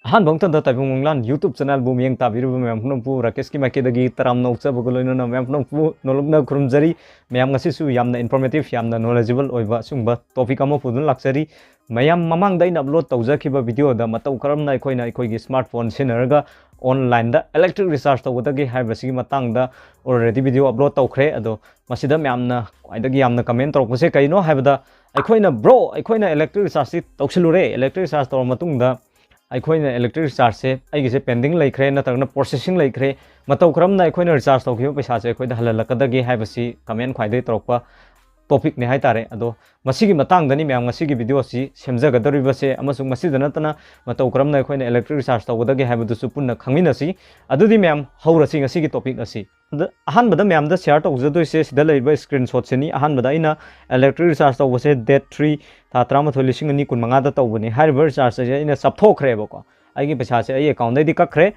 Ahan bangtan da Taibang Manglan YouTube channel bu miyang tabiru mayam phunong pu Rakesh ki maike dagi taram nok cha bugul loina mayam phunong pu nolobna khurumjari mayam ngasi su yamna informative yamna knowledgeable oiba sungba topic ama pudun laksari mayam mamang da ina upload tawjakiba video da matau karamna aikoina aikoigi smartphone sinaraga online da electric recharge tawdagi haibasi matang da already video upload tawkhre ado masida mayamna aidagi yamna comment tawpuse kaino haibada aikoina bro aikoina electric recharge tawsilure electric recharge tawr matung da अखोइना electric recharge से आइगे pending लेख्रे नतरना processing लेख्रे मतौ करमना अखोइना recharge तौखिबो पैसा से अखोइदा हललकदगे हाइबसी कमेंट ख्वाइदे तौरपा टॉपिक ने हाइतारे अदो मसीगी मतंगदनी म्याम मसीगी वीडियो सी सेमजगदरिबसे अमसुंग मसीदा नतना मतौ करमना अखोइना इलेक्ट्रिक रिचार्ज तौगदगे हाइबदुसु पुन्ना खंगमिनसी अदुदि म्याम हौरसी ngasiगी टॉपिक असि अहानबदा म्याम दा शेयर तौजदोइसे सिदा लेबा स्क्रीनशॉट सेनी अहानबदा इना इलेक्ट्रिक रिचार्ज तौबसे डेट 3 था 13 दा तौबनी हाइबर रिचार्ज से इना सबथोखरेबको आइगी पैसा से आई अकाउंट दैदि कखरे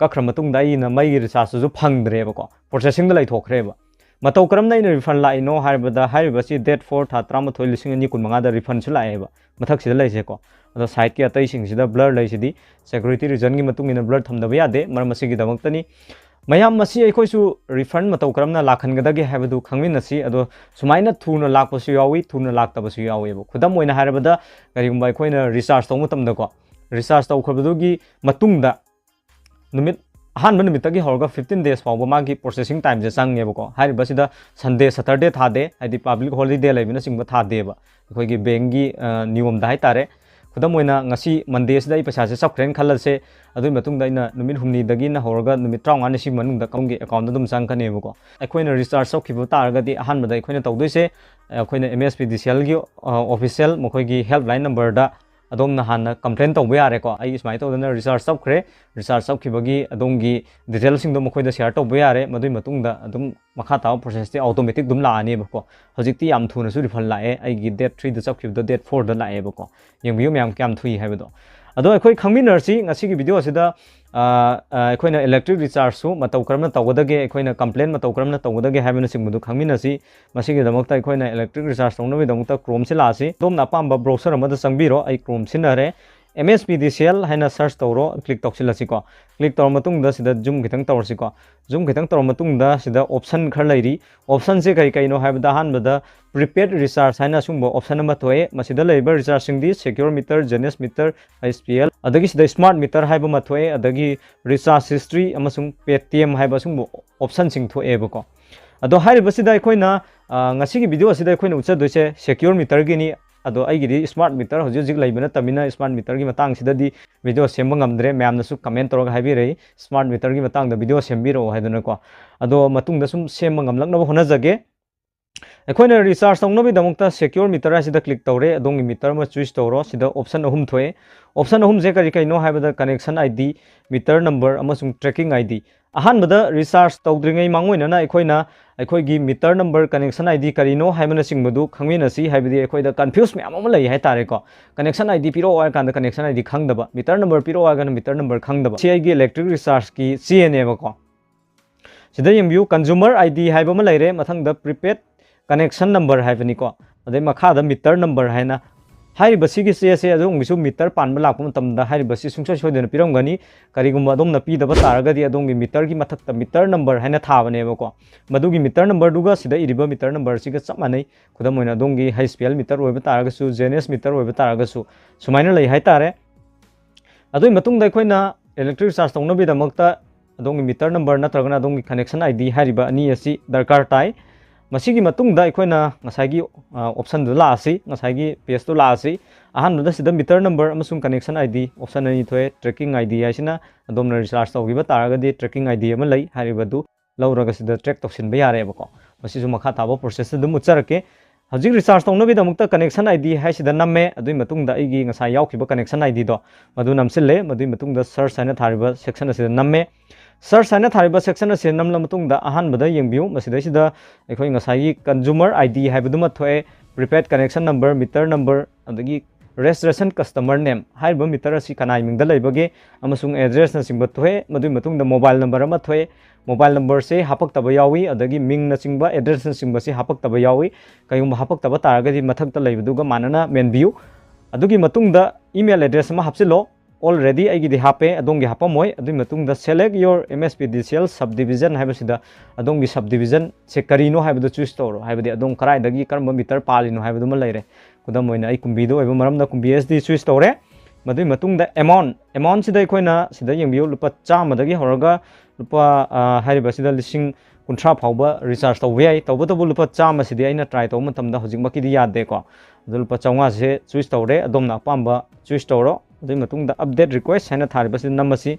कखर मतुंगदा इना मई रिचार्ज जो फंगद्रेबको प्रोसेसिंग दा लैथोखरेबा मतौ करमना इन रिफंड लाइनो हाइबदा हाइबसी डेट 4 था 13 दा रिफंड सु लाएबा मथक सिदा लैसेको अदो साइड के अतै सिंगसिदा ब्लर लैसिदी सिक्योरिटी रीजन गी मतुंग इन ब्लर थमदबा यादे मरम मसिगी दमक्तनी मयाम मसी अखोइसु रिफंड मतौ करमना लाखनगदगे हाइबदु खंगमिनसी अदो सुमाइना थुना लाखपसु यावी थुना लाक्तबसु यावेबो खुदम ओइना हाइबदा करिगुंबा अखोइना रिचार्ज तौ मतमदको रिचार्ज तौ खबदुगी मतुंगदा नुमित अहान नुमितगी हौरगा 15 days फाउबा मागी प्रोसेसिंग टाइम जे संगेबको हाइबसिदा संडे सैटरडे थादे हाइदि पब्लिक हॉलिडे लेबिना सिंगबा थादेबा अखोइगी बैंगी नियम दा हाइतारे खुदम ओइना ngasi मंडे सिदा पैसा से सबख्रेन खलसे अदुइ मतुंगदा इना नुमित हुमनी दगी ना हौरगा नुमित 35 ने सि मनुंगदा कमगे अकाउंट दम संगखनेबको अखोइना रिचार्ज सौखिबो तारगदी अहान बदा अखोइना तौदोइसे अखोइना Mspdcl गी ऑफिशियल मखोइगी हेल्पलाइन नंबर दा अदोम नहाना कंप्लेन तौबा यारेको आई स्माइ तौदना रिचार्ज सबख्रे रिचार्ज सबखिबगी अदोंगी डिटेल सिंगदो मखोइदा शेयर तौबा यारे मदुइ मतुंगदा अदुम मखा ताव प्रोसेस ते ऑटोमेटिक दुम लाआनेबको हजिकती याम थुना सु रिफंड लाए आइगी डेट 3 दा सबखिबदो डेट 4 दा लाएबको यंबियो म्याम क्याम थुई हाइबदो अदो अखोइ खंगमिनरसी ngasiगी वीडियो असिदा अखोइना इलेक्ट्रिक रिचार्ज सु मतौ करमना तौगदगे अखोइना कंप्लेन मतौ करमना तौगदगे हाइबना सिंगबदो खंगमिनसी मसिगी दमक्ता अखोइना इलेक्ट्रिक रिचार्ज तौनबे दमक्ता क्रोम से लासी दोमना अपाम्बा ब्राउजर अमदा संगबिरो आई क्रोम सिनरे Mspdcl हाइना सर्च तौरो क्लिक तौसिलसिको क्लिक तौर मतुंगदा सिदा जूम खितंग तौरसिको जूम खितंग तौर मतुंगदा सिदा ऑप्शन खर लैरी ऑप्शन से कई कईनो हाइबदा हानबदा प्रीपेड रिचार्ज हाइना सुंबो ऑप्शन नंबर थोए मसिदा लेबा रिचार्ज सिंगदी secure meter genus meter SPL अदगी सिदा स्मार्ट मीटर हाइबा मथोए अदगी रिचार्ज हिस्ट्री अमसुंग पेटीएम हाइबा सुंबो ऑप्शन सिंग थोएबको अदो हाइबसिदा अखोइना ngasiगी वीडियो असिदा अखोइना उचदोइसे सिक्योर मीटर गिनी अदो आइगिदी स्मार्ट मीटर हजिक लाइबना तमिना स्मार्ट मीटर की मतंग सिददी वीडियो सेम नमद्रे मैमनसु कमेंट तौरग हाइबिरे स्मार्ट मीटर की मतंग द वीडियो सेमबिरो हाइदनको अदो मतुंग सुम सेम नमलकनब होनजगे अखोइना रिचार्ज तौनबि दमक्ता सिक्योर मीटर असिदा क्लिक तौरे अदोंगी मीटर म चूज तौरो सिदा ऑप्शन अहुम थोए ऑप्शन अहुम जे करि कइनो हाइबदा कनेक्शन आईडी मीटर नंबर अमसुंग ट्रैकिंग आईडी अहानबदा रिचार्ज तौद्रिङै मांगोइना अखोइना अखोइगी मीटर नंबर कनेक्शन आईडी करिनो हाइबना सिंगबदु खंगमिनसी हाइबदी अखोइदा कंफ्यूज म्याम अमा लई हाइतारेको कनेक्शन आईडी पिरो वाय कांदा कनेक्शन आईडी खंगदबा मीटर नंबर पिरो वाय मीटर नंबर खंगदबा सीआईगी इलेक्ट्रिक रिचार्ज की सीएनएबको सिदा यंबियु कंज्यूमर आईडी हाइबमा लैरे मथंगदा प्रीपेड कनेक्शन नंबर हाइबनिको अदै मखादा मीटर नंबर हाइना हाइबसिगी से अदोंगिसु मीटर पानबा लापम तमदा हाइबसि सुंसो सोइदना पिरमगनी करिगुम अदोमना पीदबा तारगदी अदोंगी मीटर की मथक्ता मीटर नंबर हाइना थाबनेबको मदुगी मीटर नंबर दुगा सिदा इरिबा मीटर नंबर सिगा चपमानै खुदम ओइना अदोंगी SPL मीटर ओइबा तारगसु जेनेस मीटर ओइबा तारगसु सुमाइना लै हाइतारे अदोइ मतुंगदा अखोइना इलेक्ट्रिक चार्ज तौनबेदमक्ता अदोंगी मीटर नंबर नत्रगना अदोंगी कनेक्शन आईडी हारिबा अनि असि दरकार ताइ मसीगी मतुंगदा अखोइना ngसाइगी ऑप्शन दु लासी ngसाइगी पेज दु लासी अहानबदा सिदा मीटर नंबर अमसुंग कनेक्शन आईडी ऑप्शन अनि थोए ट्रैकिंग आईडी आइसिना अदोमना रिचार्ज तौगिबा तारगदी ट्रैकिंग आईडी अमा लै हारिबदु लौरगा सिदा ट्रैक तौसिनबा यारेबको मसीजु मखा ताबो प्रोसेस दु मुचरके हजिक रिचार्ज तौनबि दमक्ता कनेक्शन आईडी हाइसिदा नम्मे अदुइ मतुंगदा आइगी ngसा यावखिबा कनेक्शन आईडी दो मदु नमसिले मदुइ मतुंगदा सर्च हाइना थारिबा सेक्शन असिदा नम्मे सर्च हाइना थारिबा सेक्शन असे नमला मतुंगदा अहानबदा यंबियु मसिदैसिदा अखोइ ngसाइगी कंज्यूमर आईडी हाइबदुमा थोए prepaid connection number meter number अदगी रेजिस्ट्रेशन कस्टमर नेम हाइबा मीटर असि कनाइ मिंगदा लैबगे अमसुंग एड्रेस न सिंबा थोए मदुइ मतुंगदा मोबाइल नंबर अमा थोए मोबाइल नंबर से हापक्तबा यावी अदगी मिंग न सिंबा एड्रेस न सिंबा से हापक्तबा यावी कयुम हापक्तबा तारगदी मथक्ता लैबदुगा मानना मेनबियु अदुगी मतुंगदा ईमेल एड्रेस अमा हापसिलो already aigidi hape adongi hapamoi adui matungda select your Mspdcl subdivision haibasida adongi subdivision se karino haibadu choose toro haibadi adong karai dagi karamba meter palino haibadu ma leire kudam moina ai kumbi do oiba maramda kumbi SD choose tore madui matungda amount sida ikoina sida yengbiu lupa 100 dagi horaga lupa haibasida lising kuntra phauba recharge tawbe ai tawbatabu lupa 100 sidi aina try taw matamda hojik makidi yade ko adu lupa 400 se choose tawre adomna pamba choose tawro adui matungda update request haina tharibasi namasi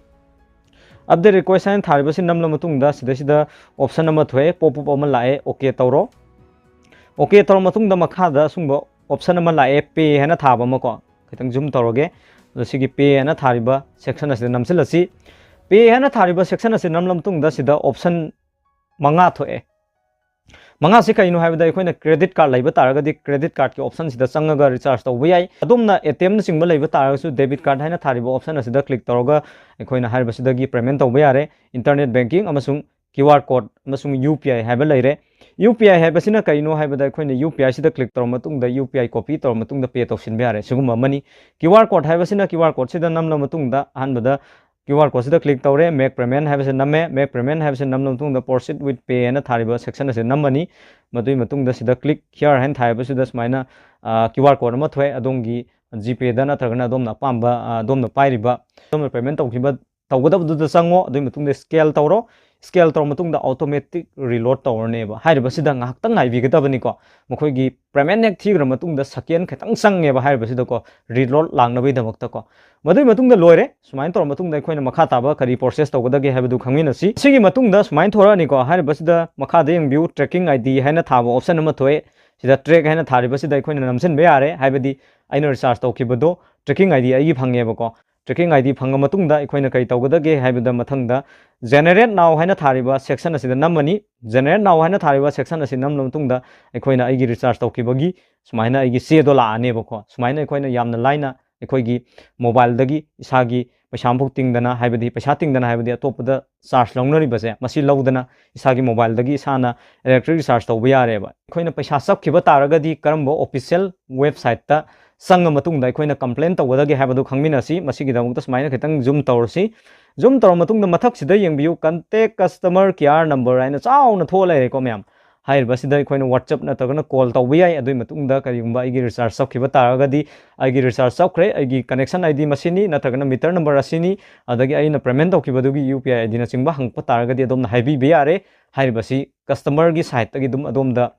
update request haina tharibasi namla matungda sida option ama thoe pop up ama lae okay tawro okay tawro matungda makhada sungbo option ama lae pay haina thaba ma ko kitang zoom tawroge sigi pay haina thariba section asida namsilasi pay haina thariba section asida namlam matungda sida option manga thoe manga se kaino haibda ekhoi na credit card laiba taragadi credit card ki option sida changaga recharge tawba yai adumna ATM na singba laiba tarasu debit card haina thariba option asida click tawroga ekhoi na haiba sidagi payment tawba yare internet banking amasung QR code amasung UPI haiba laire UPI haiba sina kaino haibda ekhoi na UPI sida click tawra matungda UPI copy tawra matungda pay tawsin ba yare siguma mani QR code haiba sina QR code sida namla matungda hanbada QR code sida click tawre make payment haibase namme make payment haibase namlam tungda proceed with pay na thariba section ase namani madui matungda sida click here hand thaiba sida smaina QR code ma thoi adongi GPay da na thargana domna pamba domna pairiba domna payment tawkiba tawgadabdu da sango adui matungda scale tawro scale tawr matungda automatic reload tawrne ba haiba sida ngak tang ngai bigadabani ko mkhoi gi payment nek thigra matungda second khatang sange ba haiba sida ko reload langnabai damakta ko madui matungda loire sumain tor matungda khoina makha taba kari process tawgadage haibadu khangmina si sigi matungda sumain thora ni ko haiba sida makha de yung view tracking ID haina thaba option ama thoe sida track haina thariba sida khoina namsen be yare haibadi aina recharge tawkibado tracking ID ai phange ba ko tracking ID phanga matungda ekhoi na kai tawgadage haibada mathangda generate now haina thariba section asida namani generate now haina thariba section asi namlam matungda ekhoi na aigi recharge tawkibagi sumaina aigi se dola ane ba ko sumaina ekhoi na yamna laina ekhoi mobile dagi isagi paisa amphok tingdana haibadi paisa tingdana haibadi atopda charge lawnari base masi lawdana isagi mobile dagi isana electric charge tawba yare ba ekhoi na paisa sapkhiba taragadi karambo official website ta sanga matungda ekhoi na complain tawgadage haibadu khangmina si masigi damukta smaina khitang zoom tawrsi zoom tawr matungda mathak sida yengbiu contact customer care number aina chauna tholai re ko myam hairba sida ekhoi WhatsApp na tagna call tawba yai adui matungda kariyumba aigi recharge sapkhiba taragadi aigi recharge sapkhre aigi connection ID masini na tagna meter number asini adagi aina payment tawkibadugi UPI ID na chingba hangpa taragadi adomna haibi be yare hairba si customer gi site tagi dum adomda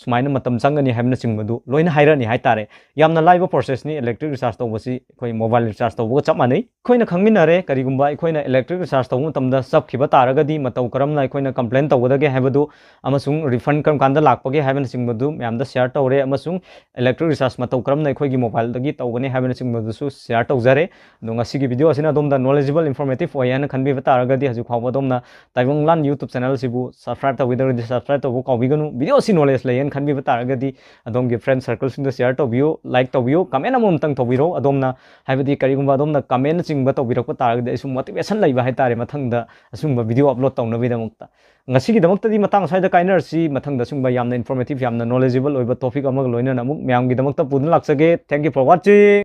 sumaina matam changani haibna chingmadu loina hairani haitare yamna live process ni electric recharge tawbasi ekhoi mobile recharge tawba chapmanai ekhoi khangminare karigumba ekhoi electric recharge tawbu tamda sapkhiba taragadi matau karamna ekhoi complain tawgadage haibadu amasung refund kam kanda lakpage haibna chingmadu myamda share tawre amasung electric recharge matau karamna ekhoi mobile dagi tawgani haibna chingmadu su share tawjare donga sigi video asina domda knowledgeable informative oyana khanbi taragadi haju khawba domna Taibang lan YouTube channel sibu subscribe tawidari subscribe tawu kawbiganu video si knowledge layan khanbi taragadi adomgi friend circle sing share tawbiu like tawbiu comment amom tang tawbiro adomna haibadi karigumba adomna comment chingba tawbirakpa taragadi isu motivation laiba haitare mathangda asungba video upload tawnabi damukta ngasigi damakta di matang saida kainer si mathangda sungba yamna informative yamna knowledgeable oiba topic amag loina namuk myamgi damakta pudun laksage thank you for watching